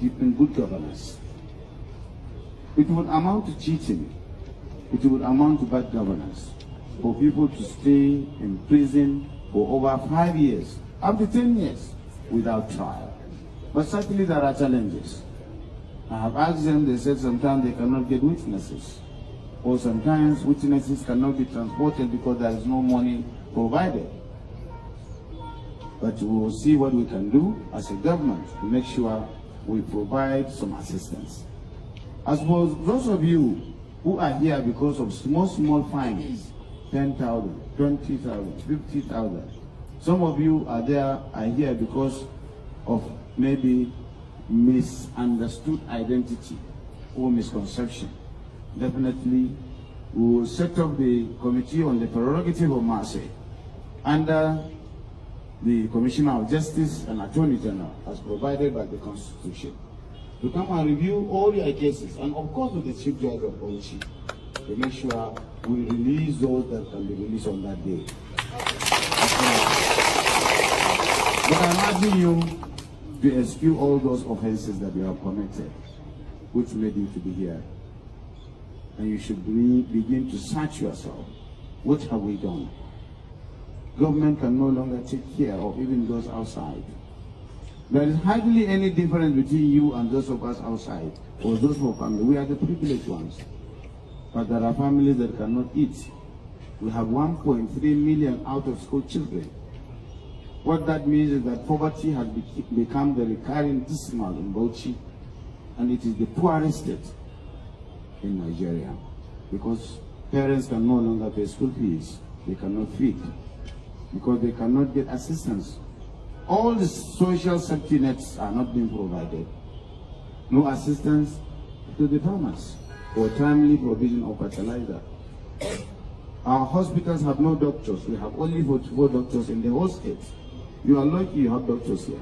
in good governance. It would amount to cheating. It would amount to bad governance for people to stay in prison for over 5 years, up to 10 years, without trial. But certainly there are challenges. I have asked them, they said sometimes they cannot get witnesses, or sometimes witnesses cannot be transported because there is no money provided. But we will see what we can do as a government to make sure we provide some assistance. I suppose those of you who are here because of small fines, 10,000, 20,000, 50,000. Some of you are here because of maybe misunderstood identity or misconception. Definitely, we will set up the Committee on the Prerogative of Mercy under the Commissioner of Justice and Attorney General as provided by the Constitution, to come and review all your cases, and of course with the Chief Judge of Bauchi, to make sure we release those that can be released on that day. But I'm asking you to excuse all those offenses that you have committed, which made you to be here. And you should begin to search yourself. What have we done? Government can no longer take care of even those outside. There is hardly any difference between you and those of us outside, or those who are family. We are the privileged ones. But there are families that cannot eat. We have 1.3 million out-of-school children. What that means is that poverty has become the recurring dismal in Bauchi, and it is the poorest state in Nigeria, because parents can no longer pay school fees. They cannot feed, because they cannot get assistance. All the social safety nets are not being provided. No assistance to the farmers or timely provision of fertilizer. Our hospitals have no doctors. We have only 44 doctors in the whole state. You are lucky you have doctors here.